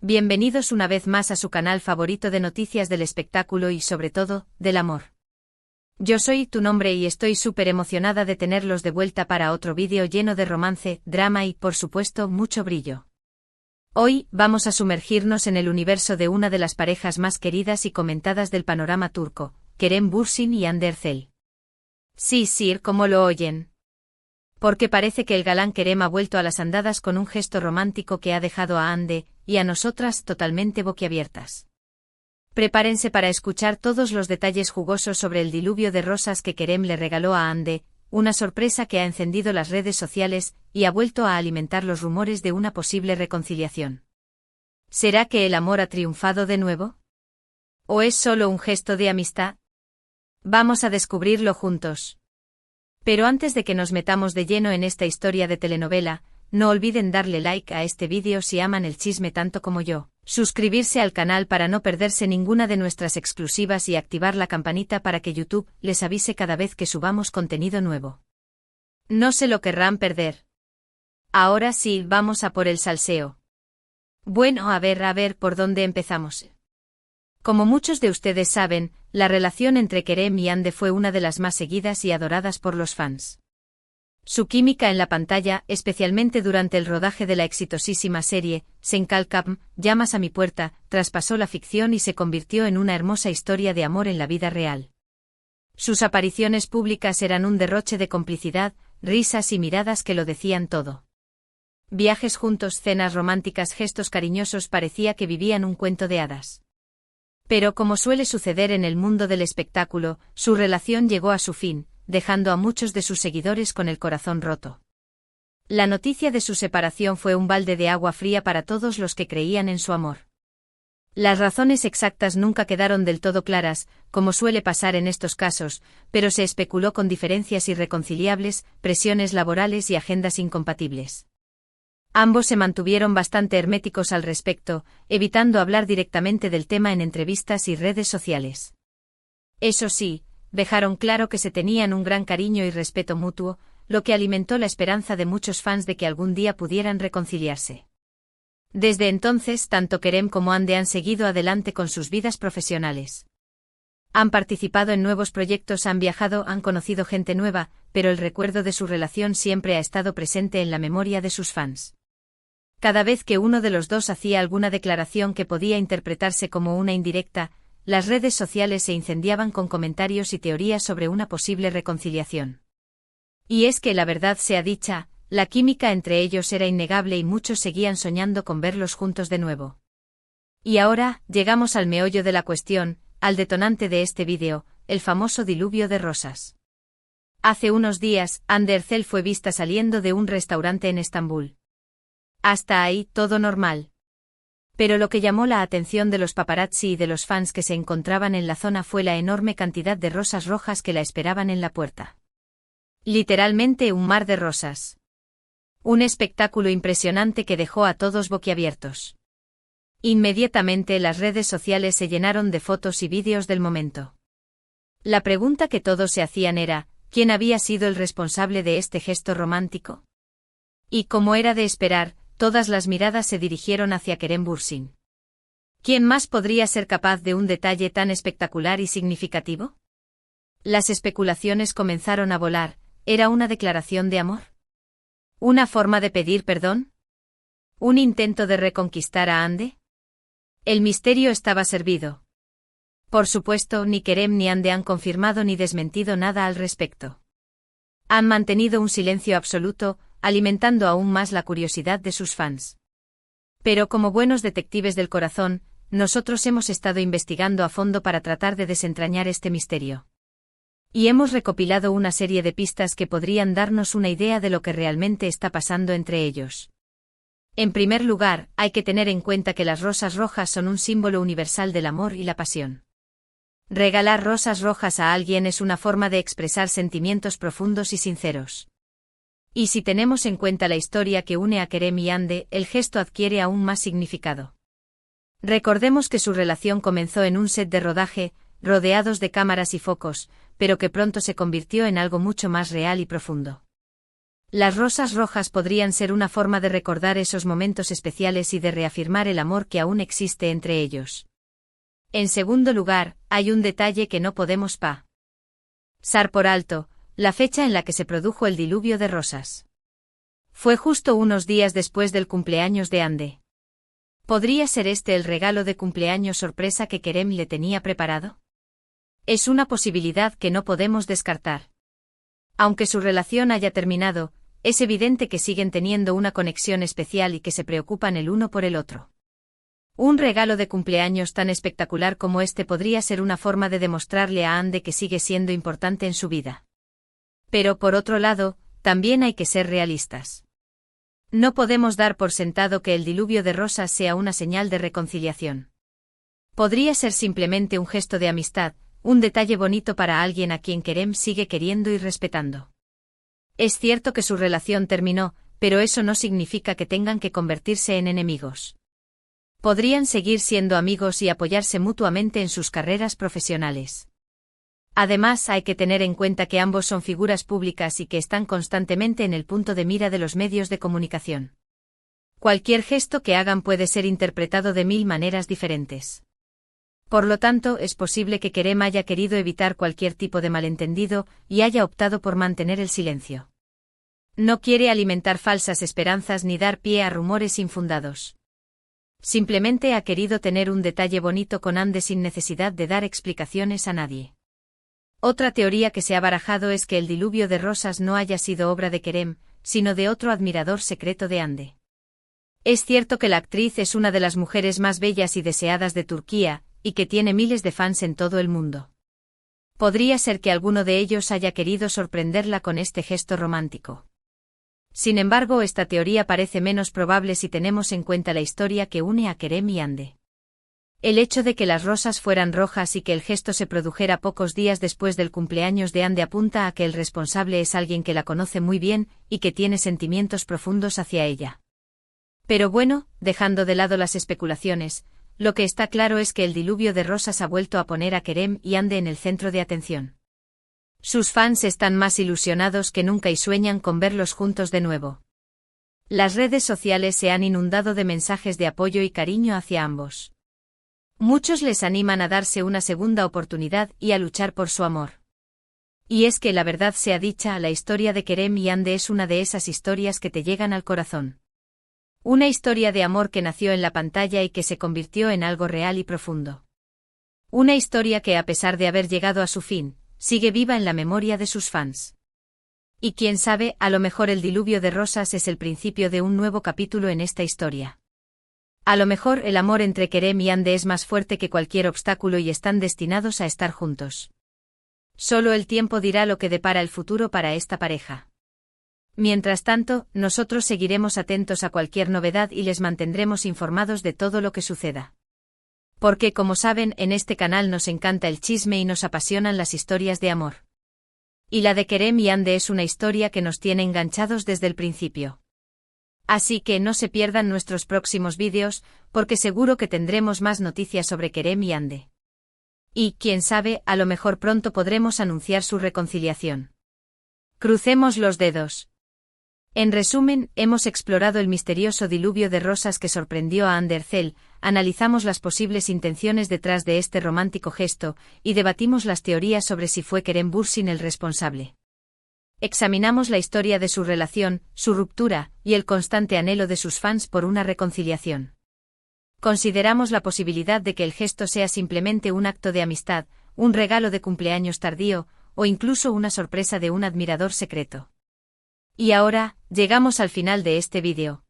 Bienvenidos una vez más a su canal favorito de noticias del espectáculo y sobre todo, del amor. Yo soy tu nombre y estoy súper emocionada de tenerlos de vuelta para otro vídeo lleno de romance, drama y, por supuesto, mucho brillo. Hoy, vamos a sumergirnos en el universo de una de las parejas más queridas y comentadas del panorama turco, Kerem Bürsin y Hande Erçel. Sí, Sir, como lo oyen. Porque parece que el galán Kerem ha vuelto a las andadas con un gesto romántico que ha dejado a Hande, y a nosotras totalmente boquiabiertas. Prepárense para escuchar todos los detalles jugosos sobre el diluvio de rosas que Kerem le regaló a Hande, una sorpresa que ha encendido las redes sociales y ha vuelto a alimentar los rumores de una posible reconciliación. ¿Será que el amor ha triunfado de nuevo? ¿O es solo un gesto de amistad? Vamos a descubrirlo juntos. Pero antes de que nos metamos de lleno en esta historia de telenovela, no olviden darle like a este vídeo si aman el chisme tanto como yo, suscribirse al canal para no perderse ninguna de nuestras exclusivas y activar la campanita para que YouTube les avise cada vez que subamos contenido nuevo. No se lo querrán perder. Ahora sí, vamos a por el salseo. Bueno, a ver por dónde empezamos. Como muchos de ustedes saben, la relación entre Kerem y Hande fue una de las más seguidas y adoradas por los fans. Su química en la pantalla, especialmente durante el rodaje de la exitosísima serie, Sen Kalkam, Llamas a mi puerta, traspasó la ficción y se convirtió en una hermosa historia de amor en la vida real. Sus apariciones públicas eran un derroche de complicidad, risas y miradas que lo decían todo. Viajes juntos, cenas románticas, gestos cariñosos, parecía que vivían un cuento de hadas. Pero como suele suceder en el mundo del espectáculo, su relación llegó a su fin, dejando a muchos de sus seguidores con el corazón roto. La noticia de su separación fue un balde de agua fría para todos los que creían en su amor. Las razones exactas nunca quedaron del todo claras, como suele pasar en estos casos, pero se especuló con diferencias irreconciliables, presiones laborales y agendas incompatibles. Ambos se mantuvieron bastante herméticos al respecto, evitando hablar directamente del tema en entrevistas y redes sociales. Eso sí, dejaron claro que se tenían un gran cariño y respeto mutuo, lo que alimentó la esperanza de muchos fans de que algún día pudieran reconciliarse. Desde entonces, tanto Kerem como Hande han seguido adelante con sus vidas profesionales. Han participado en nuevos proyectos, han viajado, han conocido gente nueva, pero el recuerdo de su relación siempre ha estado presente en la memoria de sus fans. Cada vez que uno de los dos hacía alguna declaración que podía interpretarse como una indirecta, las redes sociales se incendiaban con comentarios y teorías sobre una posible reconciliación. Y es que la verdad sea dicha, la química entre ellos era innegable y muchos seguían soñando con verlos juntos de nuevo. Y ahora, llegamos al meollo de la cuestión, al detonante de este vídeo, el famoso diluvio de rosas. Hace unos días, Hande Erçel fue vista saliendo de un restaurante en Estambul. Hasta ahí, todo normal. Pero lo que llamó la atención de los paparazzi y de los fans que se encontraban en la zona fue la enorme cantidad de rosas rojas que la esperaban en la puerta. Literalmente un mar de rosas. Un espectáculo impresionante que dejó a todos boquiabiertos. Inmediatamente las redes sociales se llenaron de fotos y vídeos del momento. La pregunta que todos se hacían era, ¿quién había sido el responsable de este gesto romántico? Y como era de esperar, todas las miradas se dirigieron hacia Kerem Bürsin. ¿Quién más podría ser capaz de un detalle tan espectacular y significativo? Las especulaciones comenzaron a volar. ¿Era una declaración de amor? ¿Una forma de pedir perdón? ¿Un intento de reconquistar a Hande? El misterio estaba servido. Por supuesto, ni Kerem ni Hande han confirmado ni desmentido nada al respecto. Han mantenido un silencio absoluto, alimentando aún más la curiosidad de sus fans. Pero como buenos detectives del corazón, nosotros hemos estado investigando a fondo para tratar de desentrañar este misterio. Y hemos recopilado una serie de pistas que podrían darnos una idea de lo que realmente está pasando entre ellos. En primer lugar, hay que tener en cuenta que las rosas rojas son un símbolo universal del amor y la pasión. Regalar rosas rojas a alguien es una forma de expresar sentimientos profundos y sinceros. Y si tenemos en cuenta la historia que une a Kerem y Hande, el gesto adquiere aún más significado. Recordemos que su relación comenzó en un set de rodaje, rodeados de cámaras y focos, pero que pronto se convirtió en algo mucho más real y profundo. Las rosas rojas podrían ser una forma de recordar esos momentos especiales y de reafirmar el amor que aún existe entre ellos. En segundo lugar, hay un detalle que no podemos pasar por alto, la fecha en la que se produjo el diluvio de rosas. Fue justo unos días después del cumpleaños de Ande. ¿Podría ser este el regalo de cumpleaños sorpresa que Kerem le tenía preparado? Es una posibilidad que no podemos descartar. Aunque su relación haya terminado, es evidente que siguen teniendo una conexión especial y que se preocupan el uno por el otro. Un regalo de cumpleaños tan espectacular como este podría ser una forma de demostrarle a Ande que sigue siendo importante en su vida. Pero por otro lado, también hay que ser realistas. No podemos dar por sentado que el diluvio de rosas sea una señal de reconciliación. Podría ser simplemente un gesto de amistad, un detalle bonito para alguien a quien Kerem sigue queriendo y respetando. Es cierto que su relación terminó, pero eso no significa que tengan que convertirse en enemigos. Podrían seguir siendo amigos y apoyarse mutuamente en sus carreras profesionales. Además, hay que tener en cuenta que ambos son figuras públicas y que están constantemente en el punto de mira de los medios de comunicación. Cualquier gesto que hagan puede ser interpretado de 1000 maneras diferentes. Por lo tanto, es posible que Kerem haya querido evitar cualquier tipo de malentendido y haya optado por mantener el silencio. No quiere alimentar falsas esperanzas ni dar pie a rumores infundados. Simplemente ha querido tener un detalle bonito con Ande sin necesidad de dar explicaciones a nadie. Otra teoría que se ha barajado es que el diluvio de rosas no haya sido obra de Kerem, sino de otro admirador secreto de Ande. Es cierto que la actriz es una de las mujeres más bellas y deseadas de Turquía, y que tiene miles de fans en todo el mundo. Podría ser que alguno de ellos haya querido sorprenderla con este gesto romántico. Sin embargo, esta teoría parece menos probable si tenemos en cuenta la historia que une a Kerem y Ande. El hecho de que las rosas fueran rojas y que el gesto se produjera pocos días después del cumpleaños de Ande apunta a que el responsable es alguien que la conoce muy bien y que tiene sentimientos profundos hacia ella. Pero bueno, dejando de lado las especulaciones, lo que está claro es que el diluvio de rosas ha vuelto a poner a Kerem y Ande en el centro de atención. Sus fans están más ilusionados que nunca y sueñan con verlos juntos de nuevo. Las redes sociales se han inundado de mensajes de apoyo y cariño hacia ambos. Muchos les animan a darse una segunda oportunidad y a luchar por su amor. Y es que la verdad sea dicha, la historia de Kerem y Ande es una de esas historias que te llegan al corazón. Una historia de amor que nació en la pantalla y que se convirtió en algo real y profundo. Una historia que, a pesar de haber llegado a su fin, sigue viva en la memoria de sus fans. Y quién sabe, a lo mejor el diluvio de rosas es el principio de un nuevo capítulo en esta historia. A lo mejor el amor entre Kerem y Ande es más fuerte que cualquier obstáculo y están destinados a estar juntos. Solo el tiempo dirá lo que depara el futuro para esta pareja. Mientras tanto, nosotros seguiremos atentos a cualquier novedad y les mantendremos informados de todo lo que suceda. Porque, como saben, en este canal nos encanta el chisme y nos apasionan las historias de amor. Y la de Kerem y Ande es una historia que nos tiene enganchados desde el principio. Así que no se pierdan nuestros próximos vídeos, porque seguro que tendremos más noticias sobre Kerem y Ande. Y, quién sabe, a lo mejor pronto podremos anunciar su reconciliación. Crucemos los dedos. En resumen, hemos explorado el misterioso diluvio de rosas que sorprendió a Ande Erçel, analizamos las posibles intenciones detrás de este romántico gesto, y debatimos las teorías sobre si fue Kerem Bürsin el responsable. Examinamos la historia de su relación, su ruptura, y el constante anhelo de sus fans por una reconciliación. Consideramos la posibilidad de que el gesto sea simplemente un acto de amistad, un regalo de cumpleaños tardío, o incluso una sorpresa de un admirador secreto. Y ahora, llegamos al final de este vídeo.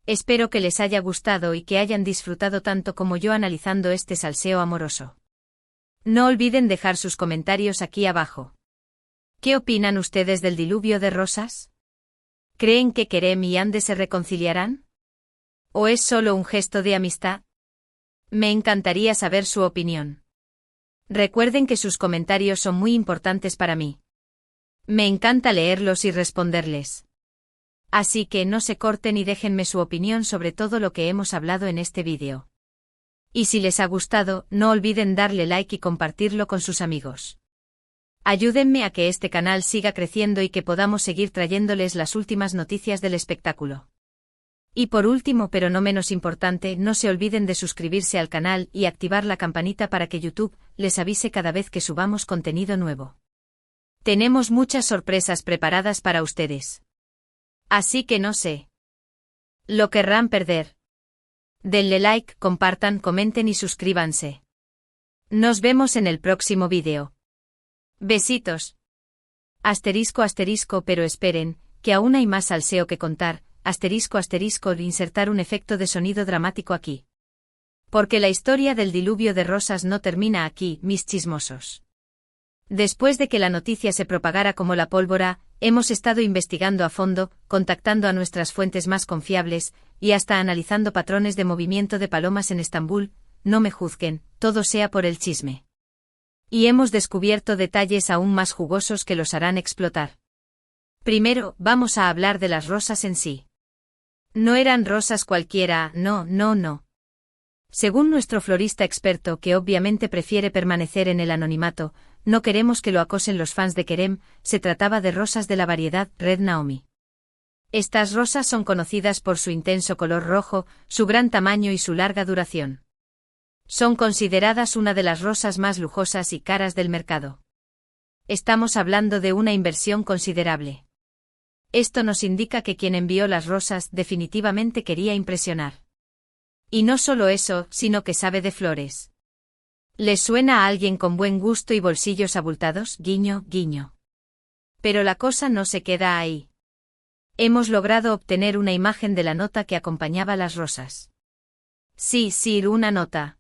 Espero que les haya gustado y que hayan disfrutado tanto como yo analizando este salseo amoroso. No olviden dejar sus comentarios aquí abajo. ¿Qué opinan ustedes del diluvio de rosas? ¿Creen que Kerem y Ande se reconciliarán? ¿O es solo un gesto de amistad? Me encantaría saber su opinión. Recuerden que sus comentarios son muy importantes para mí. Me encanta leerlos y responderles. Así que no se corten y déjenme su opinión sobre todo lo que hemos hablado en este vídeo. Y si les ha gustado, no olviden darle like y compartirlo con sus amigos. Ayúdenme a que este canal siga creciendo y que podamos seguir trayéndoles las últimas noticias del espectáculo. Y por último, pero no menos importante, no se olviden de suscribirse al canal y activar la campanita para que YouTube les avise cada vez que subamos contenido nuevo. Tenemos muchas sorpresas preparadas para ustedes. Así que no sé. Lo querrán perder. Denle like, compartan, comenten y suscríbanse. Nos vemos en el próximo vídeo. Besitos. Asterisco asterisco, pero esperen, que aún hay más salseo que contar. Asterisco asterisco, insertar un efecto de sonido dramático aquí. Porque la historia del diluvio de rosas no termina aquí, mis chismosos. Después de que la noticia se propagara como la pólvora, hemos estado investigando a fondo, contactando a nuestras fuentes más confiables, y hasta analizando patrones de movimiento de palomas en Estambul. No me juzguen, todo sea por el chisme. Y hemos descubierto detalles aún más jugosos que los harán explotar. Primero, vamos a hablar de las rosas en sí. No eran rosas cualquiera, no. Según nuestro florista experto, que obviamente prefiere permanecer en el anonimato, no queremos que lo acosen los fans de Kerem, se trataba de rosas de la variedad Red Naomi. Estas rosas son conocidas por su intenso color rojo, su gran tamaño y su larga duración. Son consideradas una de las rosas más lujosas y caras del mercado. Estamos hablando de una inversión considerable. Esto nos indica que quien envió las rosas definitivamente quería impresionar. Y no solo eso, sino que sabe de flores. ¿Les suena a alguien con buen gusto y bolsillos abultados? Guiño, guiño. Pero la cosa no se queda ahí. Hemos logrado obtener una imagen de la nota que acompañaba las rosas. Sí, una nota.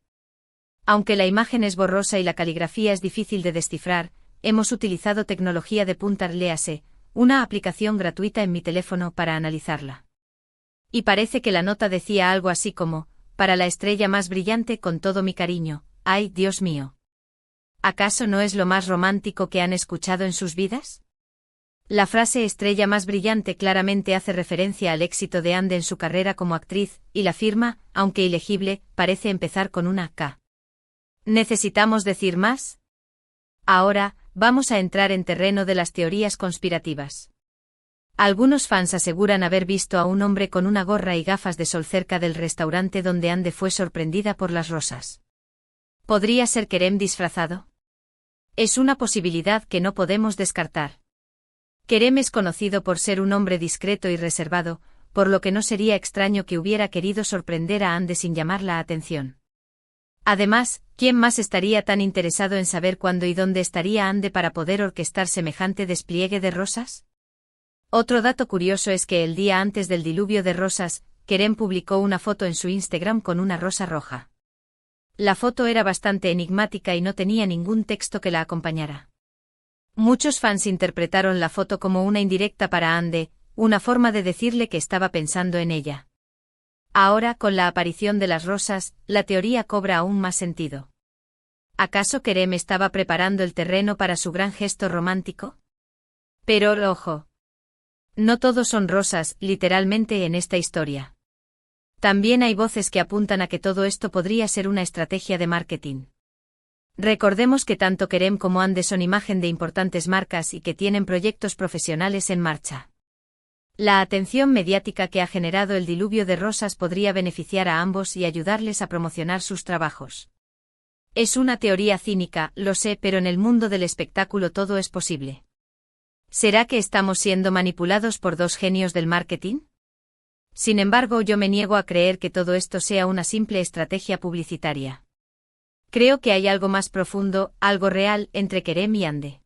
Aunque la imagen es borrosa y la caligrafía es difícil de descifrar, hemos utilizado tecnología de punta, léase, una aplicación gratuita en mi teléfono para analizarla. Y parece que la nota decía algo así como, para la estrella más brillante con todo mi cariño. ¡Ay, Dios mío! ¿Acaso no es lo más romántico que han escuchado en sus vidas? La frase estrella más brillante claramente hace referencia al éxito de Ande en su carrera como actriz, y la firma, aunque ilegible, parece empezar con una K. ¿Necesitamos decir más? Ahora, vamos a entrar en terreno de las teorías conspirativas. Algunos fans aseguran haber visto a un hombre con una gorra y gafas de sol cerca del restaurante donde Ande fue sorprendida por las rosas. ¿Podría ser Kerem disfrazado? Es una posibilidad que no podemos descartar. Kerem es conocido por ser un hombre discreto y reservado, por lo que no sería extraño que hubiera querido sorprender a Ande sin llamar la atención. Además, ¿quién más estaría tan interesado en saber cuándo y dónde estaría Ande para poder orquestar semejante despliegue de rosas? Otro dato curioso es que el día antes del diluvio de rosas, Kerem publicó una foto en su Instagram con una rosa roja. La foto era bastante enigmática y no tenía ningún texto que la acompañara. Muchos fans interpretaron la foto como una indirecta para Ande, una forma de decirle que estaba pensando en ella. Ahora, con la aparición de las rosas, la teoría cobra aún más sentido. ¿Acaso Kerem estaba preparando el terreno para su gran gesto romántico? Pero, ojo. No todos son rosas, literalmente, en esta historia. También hay voces que apuntan a que todo esto podría ser una estrategia de marketing. Recordemos que tanto Kerem como Ande son imagen de importantes marcas y que tienen proyectos profesionales en marcha. La atención mediática que ha generado el diluvio de rosas podría beneficiar a ambos y ayudarles a promocionar sus trabajos. Es una teoría cínica, lo sé, pero en el mundo del espectáculo todo es posible. ¿Será que estamos siendo manipulados por dos genios del marketing? Sin embargo, yo me niego a creer que todo esto sea una simple estrategia publicitaria. Creo que hay algo más profundo, algo real, entre Kerem y Ande.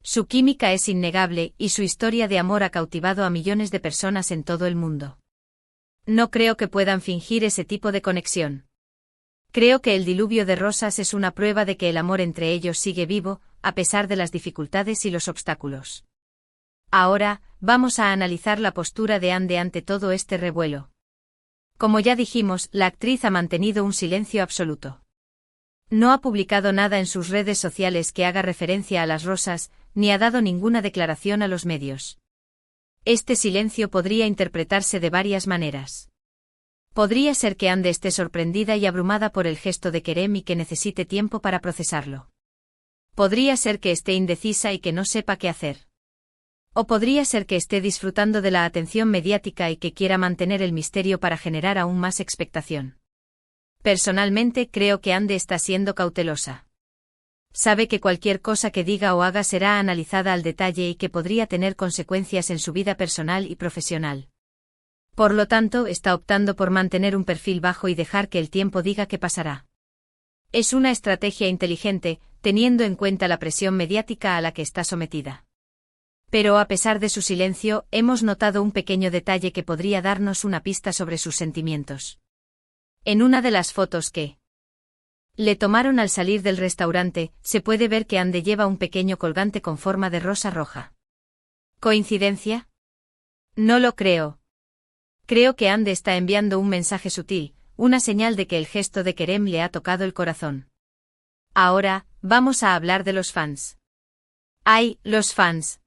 Su química es innegable y su historia de amor ha cautivado a millones de personas en todo el mundo. No creo que puedan fingir ese tipo de conexión. Creo que el diluvio de rosas es una prueba de que el amor entre ellos sigue vivo, a pesar de las dificultades y los obstáculos. Ahora, vamos a analizar la postura de Ande ante todo este revuelo. Como ya dijimos, la actriz ha mantenido un silencio absoluto. No ha publicado nada en sus redes sociales que haga referencia a las rosas, ni ha dado ninguna declaración a los medios. Este silencio podría interpretarse de varias maneras. Podría ser que Ande esté sorprendida y abrumada por el gesto de Kerem y que necesite tiempo para procesarlo. Podría ser que esté indecisa y que no sepa qué hacer. O podría ser que esté disfrutando de la atención mediática y que quiera mantener el misterio para generar aún más expectación. Personalmente creo que Ande está siendo cautelosa. Sabe que cualquier cosa que diga o haga será analizada al detalle y que podría tener consecuencias en su vida personal y profesional. Por lo tanto, está optando por mantener un perfil bajo y dejar que el tiempo diga qué pasará. Es una estrategia inteligente, teniendo en cuenta la presión mediática a la que está sometida. Pero a pesar de su silencio, hemos notado un pequeño detalle que podría darnos una pista sobre sus sentimientos. En una de las fotos que le tomaron al salir del restaurante, se puede ver que Ande lleva un pequeño colgante con forma de rosa roja. ¿Coincidencia? No lo creo. Creo que Ande está enviando un mensaje sutil, una señal de que el gesto de Kerem le ha tocado el corazón. Ahora, vamos a hablar de los fans. ¡Ay, los fans!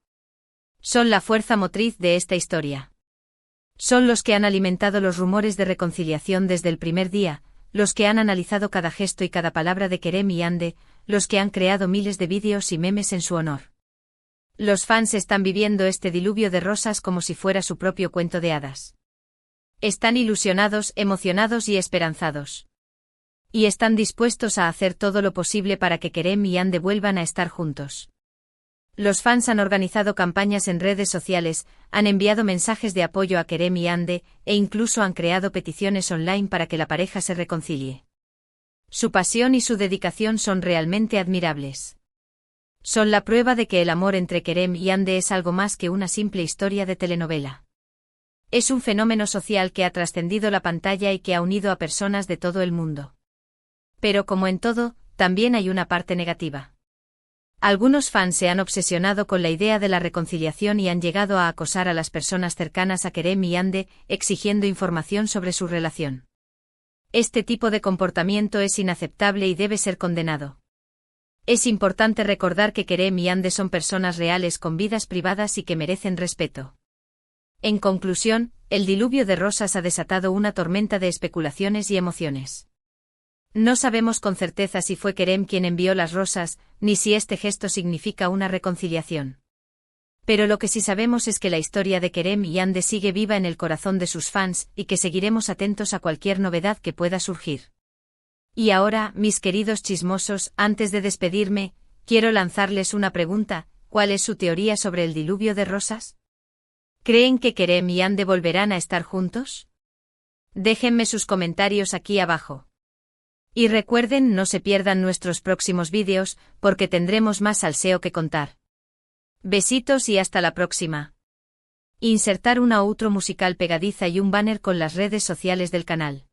Son la fuerza motriz de esta historia. Son los que han alimentado los rumores de reconciliación desde el primer día, los que han analizado cada gesto y cada palabra de Kerem y Ande, los que han creado miles de vídeos y memes en su honor. Los fans están viviendo este diluvio de rosas como si fuera su propio cuento de hadas. Están ilusionados, emocionados y esperanzados. Y están dispuestos a hacer todo lo posible para que Kerem y Ande vuelvan a estar juntos. Los fans han organizado campañas en redes sociales, han enviado mensajes de apoyo a Kerem y Ande, e incluso han creado peticiones online para que la pareja se reconcilie. Su pasión y su dedicación son realmente admirables. Son la prueba de que el amor entre Kerem y Ande es algo más que una simple historia de telenovela. Es un fenómeno social que ha trascendido la pantalla y que ha unido a personas de todo el mundo. Pero como en todo, también hay una parte negativa. Algunos fans se han obsesionado con la idea de la reconciliación y han llegado a acosar a las personas cercanas a Kerem y Ande, exigiendo información sobre su relación. Este tipo de comportamiento es inaceptable y debe ser condenado. Es importante recordar que Kerem y Ande son personas reales con vidas privadas y que merecen respeto. En conclusión, el diluvio de rosas ha desatado una tormenta de especulaciones y emociones. No sabemos con certeza si fue Kerem quien envió las rosas, ni si este gesto significa una reconciliación. Pero lo que sí sabemos es que la historia de Kerem y Ande sigue viva en el corazón de sus fans y que seguiremos atentos a cualquier novedad que pueda surgir. Y ahora, mis queridos chismosos, antes de despedirme, quiero lanzarles una pregunta: ¿cuál es su teoría sobre el diluvio de rosas? ¿Creen que Kerem y Ande volverán a estar juntos? Déjenme sus comentarios aquí abajo. Y recuerden, no se pierdan nuestros próximos vídeos, porque tendremos más salseo que contar. Besitos y hasta la próxima. Insertar una outro musical pegadiza y un banner con las redes sociales del canal.